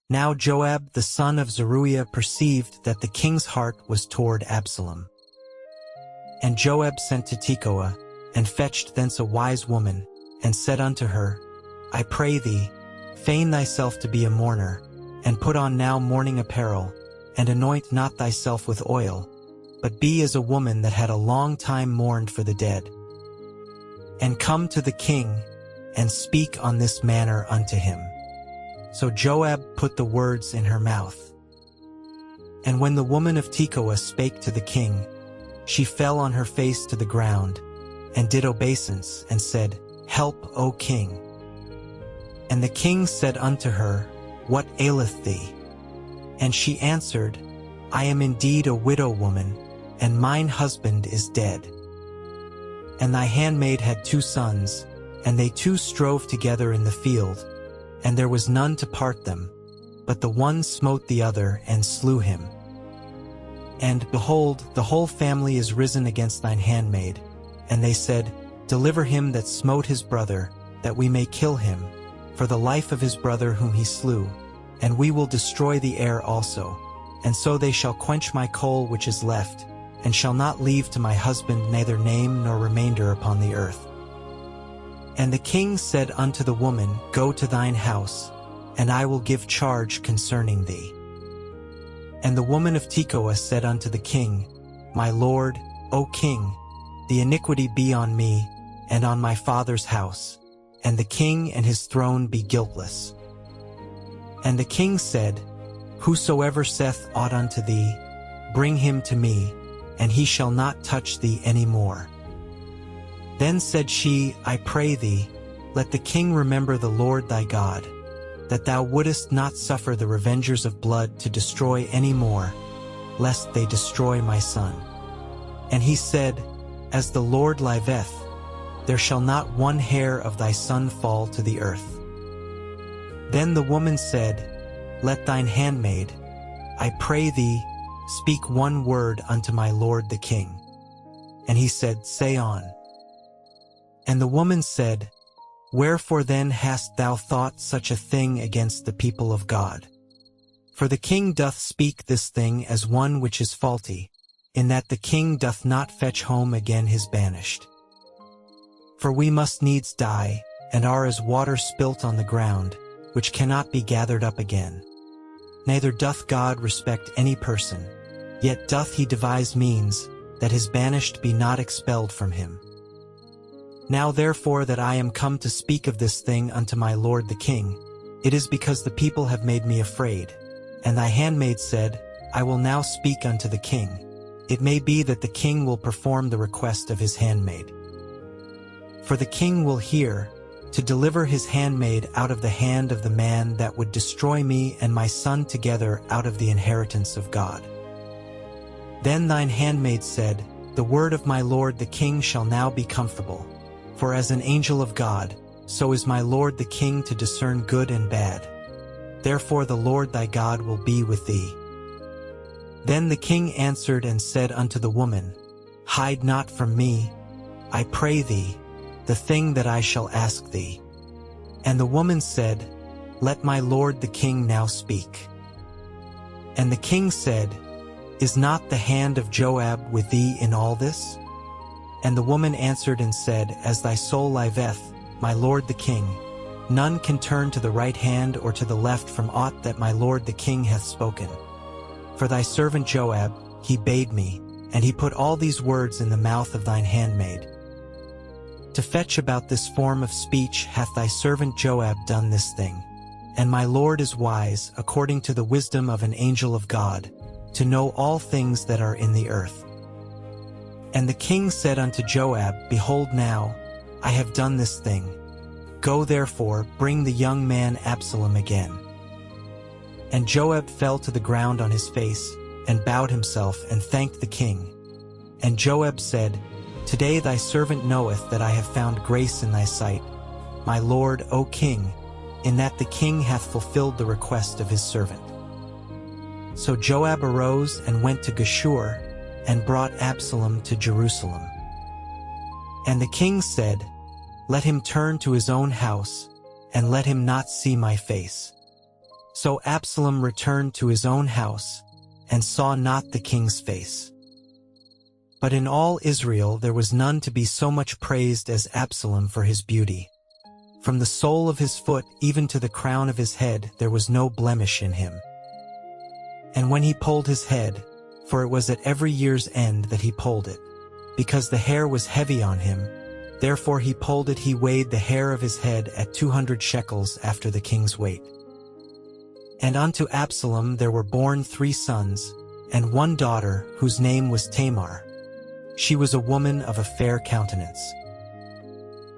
Now Joab the son of Zeruiah perceived that the king's heart was toward Absalom. And Joab sent to Tekoa, and fetched thence a wise woman, and said unto her, I pray thee, feign thyself to be a mourner, and put on now mourning apparel, and anoint not thyself with oil, but be as a woman that had a long time mourned for the dead. And come to the king, and speak on this manner unto him. So Joab put the words in her mouth. And when the woman of Tekoa spake to the king, she fell on her face to the ground, and did obeisance, and said, Help, O king. And the king said unto her, What aileth thee? And she answered, I am indeed a widow woman, and mine husband is dead. And thy handmaid had 2 sons, and they 2 strove together in the field, and there was none to part them, but the one smote the other and slew him. And, behold, the whole family is risen against thine handmaid. And they said, Deliver him that smote his brother, that we may kill him, for the life of his brother whom he slew, and we will destroy the heir also. And so they shall quench my coal which is left, and shall not leave to my husband neither name nor remainder upon the earth. And the king said unto the woman, Go to thine house, and I will give charge concerning thee. And the woman of Tekoa said unto the king, My lord, O king, the iniquity be on me, and on my father's house, and the king and his throne be guiltless. And the king said, Whosoever saith aught unto thee, bring him to me, and he shall not touch thee any more. Then said she, I pray thee, let the king remember the Lord thy God, that thou wouldest not suffer the revengers of blood to destroy any more, lest they destroy my son. And he said, As the Lord liveth, there shall not one hair of thy son fall to the earth. Then the woman said, Let thine handmaid, I pray thee, speak one word unto my lord the king. And he said, Say on. And the woman said, Wherefore then hast thou thought such a thing against the people of God? For the king doth speak this thing as one which is faulty, in that the king doth not fetch home again his banished. For we must needs die, and are as water spilt on the ground, which cannot be gathered up again. Neither doth God respect any person, yet doth he devise means, that his banished be not expelled from him. Now therefore that I am come to speak of this thing unto my lord the king, it is because the people have made me afraid. And thy handmaid said, I will now speak unto the king. It may be that the king will perform the request of his handmaid. For the king will hear, to deliver his handmaid out of the hand of the man that would destroy me and my son together out of the inheritance of God. Then thine handmaid said, The word of my lord the king shall now be comfortable. For as an angel of God, so is my lord the king to discern good and bad. Therefore the Lord thy God will be with thee. Then the king answered and said unto the woman, Hide not from me, I pray thee, the thing that I shall ask thee. And the woman said, Let my lord the king now speak. And the king said, Is not the hand of Joab with thee in all this? And the woman answered and said, As thy soul liveth, my lord the king, none can turn to the right hand or to the left from aught that my lord the king hath spoken. For thy servant Joab, he bade me, and he put all these words in the mouth of thine handmaid. To fetch about this form of speech hath thy servant Joab done this thing. And my lord is wise, according to the wisdom of an angel of God, to know all things that are in the earth. And the king said unto Joab, Behold now, I have done this thing. Go therefore, bring the young man Absalom again. And Joab fell to the ground on his face, and bowed himself, and thanked the king. And Joab said, Today thy servant knoweth that I have found grace in thy sight, my lord, O king, in that the king hath fulfilled the request of his servant. So Joab arose and went to Geshur, and brought Absalom to Jerusalem. And the king said, Let him turn to his own house, and let him not see my face. So Absalom returned to his own house, and saw not the king's face. But in all Israel there was none to be so much praised as Absalom for his beauty. From the sole of his foot even to the crown of his head there was no blemish in him. And when he polled his head, for it was at every year's end that he polled it, because the hair was heavy on him, therefore he polled it, he weighed the hair of his head at 200 shekels after the king's weight. And unto Absalom there were born 3 sons, and 1 daughter, whose name was Tamar. She was a woman of a fair countenance.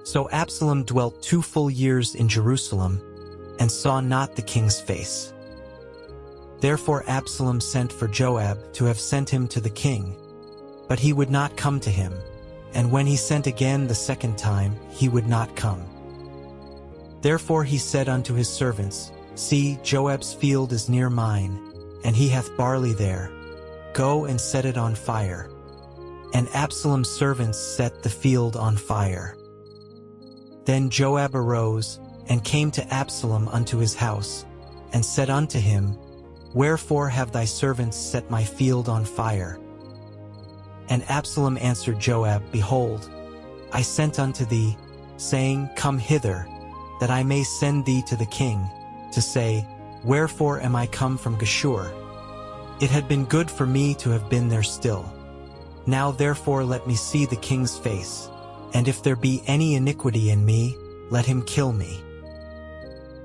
So Absalom dwelt 2 full years in Jerusalem, and saw not the king's face. Therefore Absalom sent for Joab to have sent him to the king, but he would not come to him, and when he sent again the 2nd time, he would not come. Therefore he said unto his servants, See, Joab's field is near mine, and he hath barley there. Go and set it on fire. And Absalom's servants set the field on fire. Then Joab arose, and came to Absalom unto his house, and said unto him, Wherefore have thy servants set my field on fire? And Absalom answered Joab, Behold, I sent unto thee, saying, Come hither, that I may send thee to the king, to say, Wherefore am I come from Geshur? It had been good for me to have been there still. Now therefore let me see the king's face, and if there be any iniquity in me, let him kill me.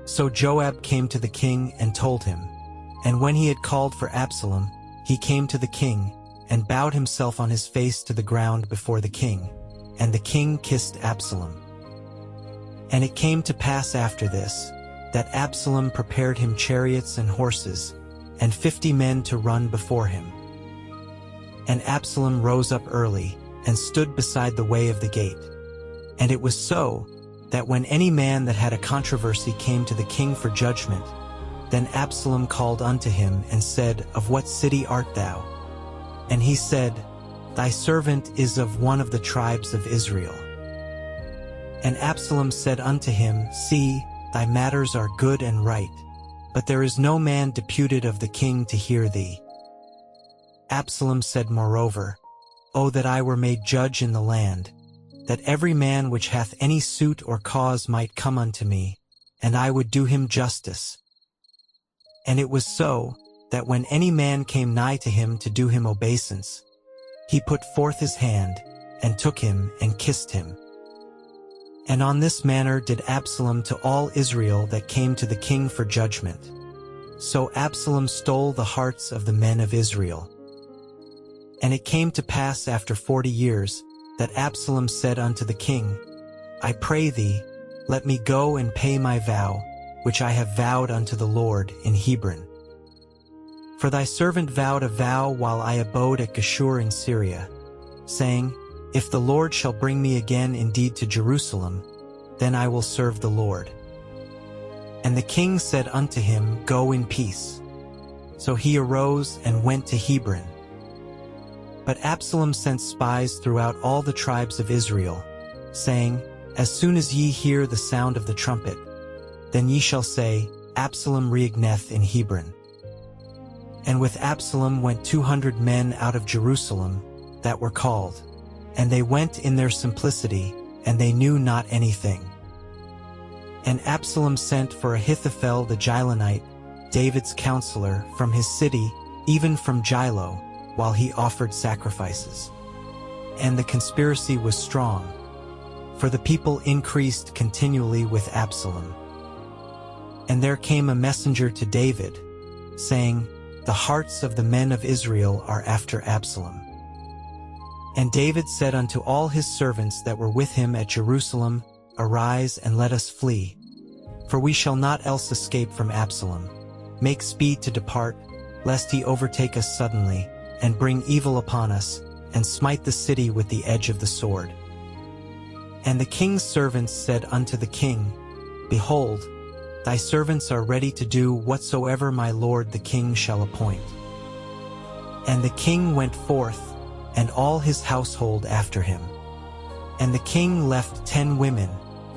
So Joab came to the king and told him. And when he had called for Absalom, he came to the king, and bowed himself on his face to the ground before the king, and the king kissed Absalom. And it came to pass after this, that Absalom prepared him chariots and horses, and 50 men to run before him. And Absalom rose up early, and stood beside the way of the gate. And it was so, that when any man that had a controversy came to the king for judgment, then Absalom called unto him, and said, Of what city art thou? And he said, Thy servant is of one of the tribes of Israel. And Absalom said unto him, See, thy matters are good and right, but there is no man deputed of the king to hear thee. Absalom said moreover, O that I were made judge in the land, that every man which hath any suit or cause might come unto me, and I would do him justice. And it was so, that when any man came nigh to him to do him obeisance, he put forth his hand, and took him, and kissed him. And on this manner did Absalom to all Israel that came to the king for judgment. So Absalom stole the hearts of the men of Israel. And it came to pass after 40 years, that Absalom said unto the king, I pray thee, let me go and pay my vow, which I have vowed unto the Lord in Hebron. For thy servant vowed a vow while I abode at Geshur in Syria, saying, If the Lord shall bring me again indeed to Jerusalem, then I will serve the Lord. And the king said unto him, Go in peace. So he arose and went to Hebron. But Absalom sent spies throughout all the tribes of Israel, saying, As soon as ye hear the sound of the trumpet, then ye shall say, Absalom reigneth in Hebron. And with Absalom went 200 men out of Jerusalem that were called, and they went in their simplicity, and they knew not anything. And Absalom sent for Ahithophel the Gilonite, David's counselor, from his city, even from Gilo, while he offered sacrifices. And the conspiracy was strong, for the people increased continually with Absalom. And there came a messenger to David, saying, The hearts of the men of Israel are after Absalom. And David said unto all his servants that were with him at Jerusalem, Arise, and let us flee, for we shall not else escape from Absalom. Make speed to depart, lest he overtake us suddenly, and bring evil upon us, and smite the city with the edge of the sword. And the king's servants said unto the king, Behold, thy servants are ready to do whatsoever my lord the king shall appoint. And the king went forth, and all his household after him. And the king left 10 women,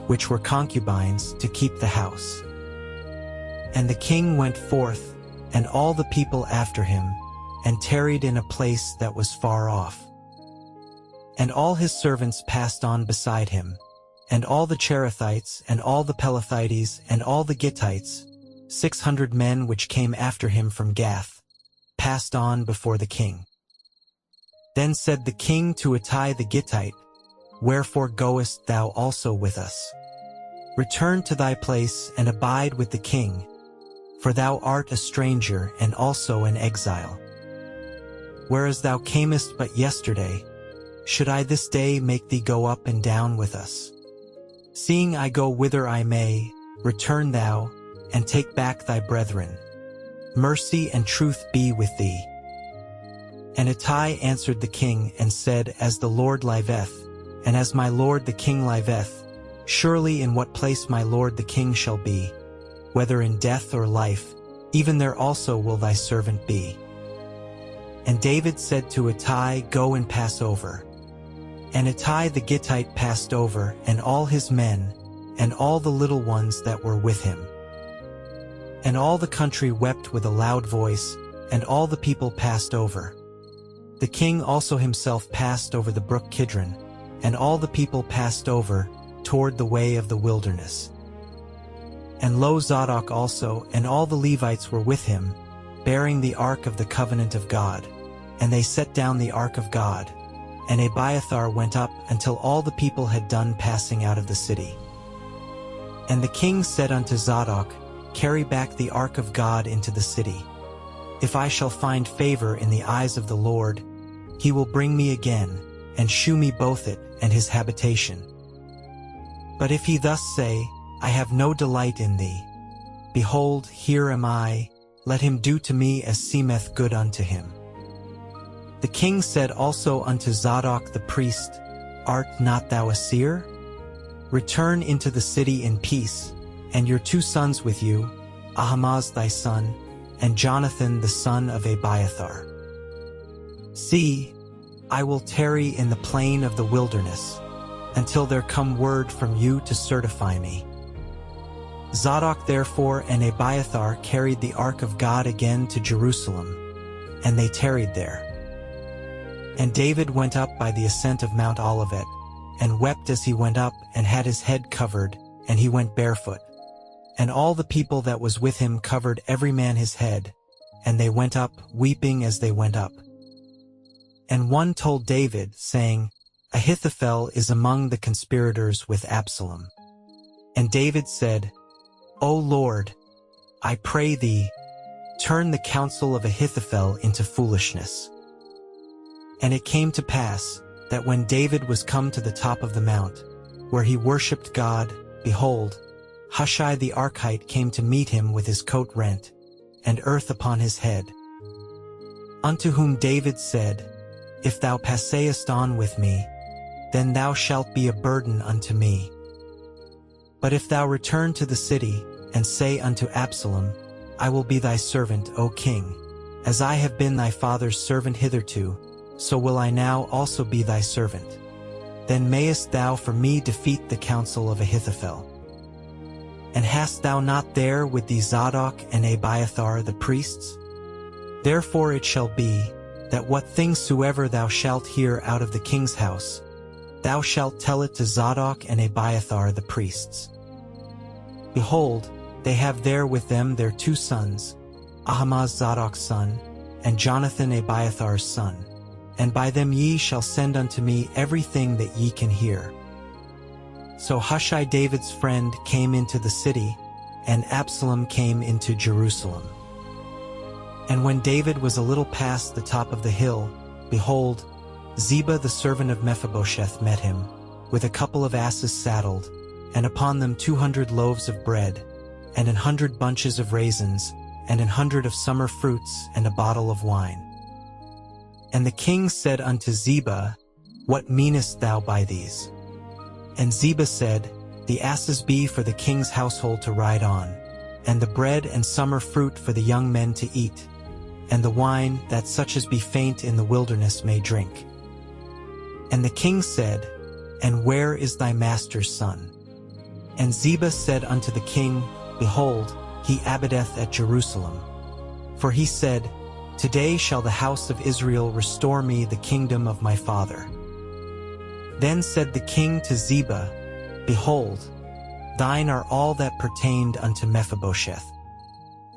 which were concubines, to keep the house. And the king went forth, and all the people after him, and tarried in a place that was far off. And all his servants passed on beside him, and all the Cherethites, and all the Pelethites, and all the Gittites, 600 men which came after him from Gath, passed on before the king. Then said the king to Ittai the Gittite, Wherefore goest thou also with us? Return to thy place and abide with the king, for thou art a stranger and also an exile. Whereas thou camest but yesterday, should I this day make thee go up and down with us? Seeing I go whither I may, return thou, and take back thy brethren. Mercy and truth be with thee. And Ittai answered the king and said, As the Lord liveth, and as my lord the king liveth, surely in what place my lord the king shall be, whether in death or life, even there also will thy servant be. And David said to Ittai, Go and pass over. And Ittai the Gittite passed over, and all his men, and all the little ones that were with him. And all the country wept with a loud voice, and all the people passed over. The king also himself passed over the brook Kidron, and all the people passed over toward the way of the wilderness. And lo, Zadok also and all the Levites were with him, bearing the ark of the covenant of God. And they set down the ark of God, and Abiathar went up until all the people had done passing out of the city. And the king said unto Zadok, Carry back the ark of God into the city. If I shall find favor in the eyes of the Lord, he will bring me again, and shew me both it and his habitation. But if he thus say, I have no delight in thee, behold, here am I, let him do to me as seemeth good unto him. The king said also unto Zadok the priest, Art not thou a seer? Return into the city in peace, and your 2 sons with you, Ahimaaz thy son, and Jonathan the son of Abiathar. See, I will tarry in the plain of the wilderness, until there come word from you to certify me. Zadok therefore and Abiathar carried the ark of God again to Jerusalem, and they tarried there. And David went up by the ascent of Mount Olivet, and wept as he went up, and had his head covered, and he went barefoot. And all the people that was with him covered every man his head, and they went up, weeping as they went up. And one told David, saying, Ahithophel is among the conspirators with Absalom. And David said, O Lord, I pray thee, turn the counsel of Ahithophel into foolishness. And it came to pass, that when David was come to the top of the mount, where he worshipped God, behold, Hushai the Archite came to meet him with his coat rent, and earth upon his head. Unto whom David said, If thou passest on with me, then thou shalt be a burden unto me. But if thou return to the city, and say unto Absalom, I will be thy servant, O king, as I have been thy father's servant hitherto, so will I now also be thy servant. Then mayest thou for me defeat the counsel of Ahithophel. And hast thou not there with thee Zadok and Abiathar the priests? Therefore it shall be, that what things soever thou shalt hear out of the king's house, thou shalt tell it to Zadok and Abiathar the priests. Behold, they have there with them their 2 sons, Ahimaaz Zadok's son, and Jonathan Abiathar's son, and by them ye shall send unto me everything that ye can hear. So Hushai David's friend came into the city, and Absalom came into Jerusalem. And when David was a little past the top of the hill, behold, Ziba the servant of Mephibosheth met him, with a couple of asses saddled, and upon them 200 loaves of bread, and 100 bunches of raisins, and 100 of summer fruits, and a bottle of wine. And the king said unto Ziba, What meanest thou by these? And Ziba said, The asses be for the king's household to ride on, and the bread and summer fruit for the young men to eat, and the wine, that such as be faint in the wilderness may drink. And the king said, And where is thy master's son? And Ziba said unto the king, Behold, he abideth at Jerusalem. For he said, Today shall the house of Israel restore me the kingdom of my father. Then said the king to Ziba, Behold, thine are all that pertained unto Mephibosheth.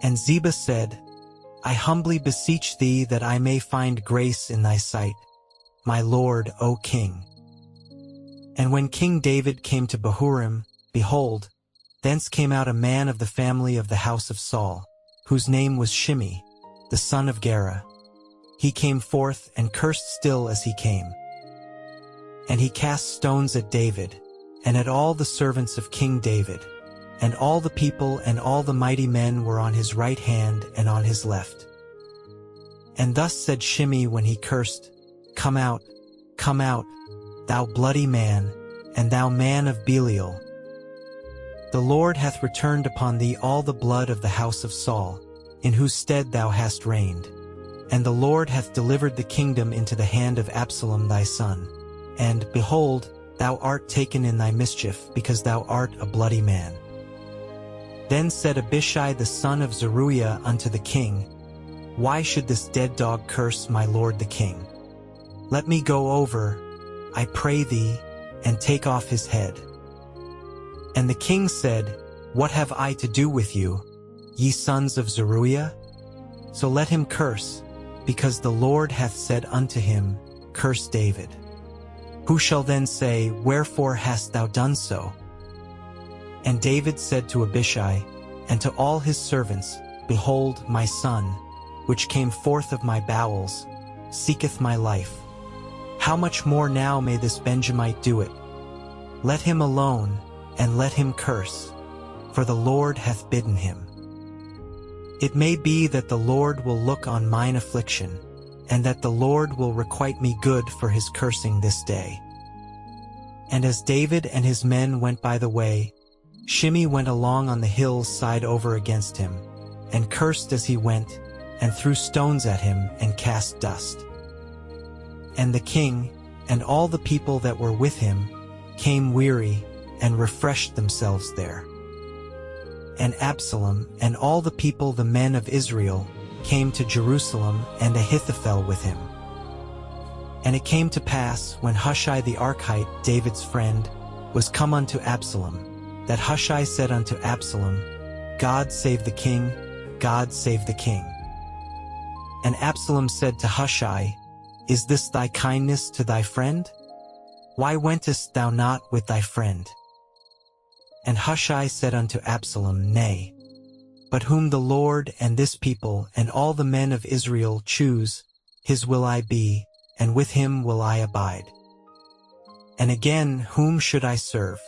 And Ziba said, I humbly beseech thee that I may find grace in thy sight, my lord, O king. And when King David came to Bahurim, behold, thence came out a man of the family of the house of Saul, whose name was Shimei, the son of Gera. He came forth and cursed still as he came. And he cast stones at David, and at all the servants of King David, and all the people and all the mighty men were on his right hand and on his left. And thus said Shimei when he cursed, Come out, thou bloody man, and thou man of Belial. The Lord hath returned upon thee all the blood of the house of Saul, in whose stead thou hast reigned. And the Lord hath delivered the kingdom into the hand of Absalom thy son. And, behold, thou art taken in thy mischief, because thou art a bloody man. Then said Abishai the son of Zeruiah unto the king, Why should this dead dog curse my lord the king? Let me go over, I pray thee, and take off his head. And the king said, What have I to do with you, ye sons of Zeruiah? So let him curse, because the Lord hath said unto him, Curse David. Who shall then say, Wherefore hast thou done so? And David said to Abishai, and to all his servants, Behold, my son, which came forth of my bowels, seeketh my life. How much more now may this Benjamite do it? Let him alone, and let him curse, for the Lord hath bidden him. It may be that the Lord will look on mine affliction, and that the Lord will requite me good for his cursing this day. And as David and his men went by the way, Shimei went along on the hill's side over against him, and cursed as he went, and threw stones at him, and cast dust. And the king, and all the people that were with him, came weary, and refreshed themselves there. And Absalom, and all the people the men of Israel, came to Jerusalem, and Ahithophel with him. And it came to pass, when Hushai the Archite, David's friend, was come unto Absalom, that Hushai said unto Absalom, God save the king, God save the king. And Absalom said to Hushai, Is this thy kindness to thy friend? Why wentest thou not with thy friend? And Hushai said unto Absalom, Nay, but whom the Lord and this people and all the men of Israel choose, his will I be, and with him will I abide. And again, whom should I serve?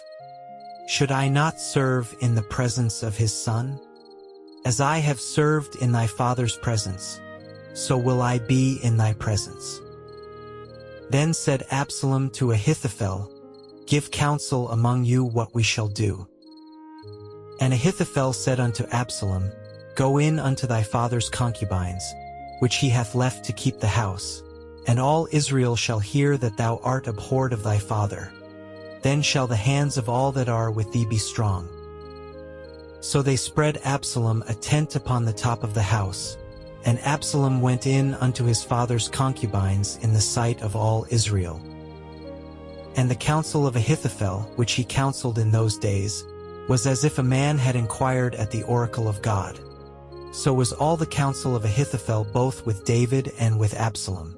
Should I not serve in the presence of his son? As I have served in thy father's presence, so will I be in thy presence. Then said Absalom to Ahithophel, Give counsel among you what we shall do. And Ahithophel said unto Absalom, Go in unto thy father's concubines, which he hath left to keep the house, and all Israel shall hear that thou art abhorred of thy father. Then shall the hands of all that are with thee be strong. So they spread Absalom a tent upon the top of the house, and Absalom went in unto his father's concubines in the sight of all Israel. And the counsel of Ahithophel, which he counseled in those days, was as if a man had inquired at the oracle of God. So was all the counsel of Ahithophel both with David and with Absalom.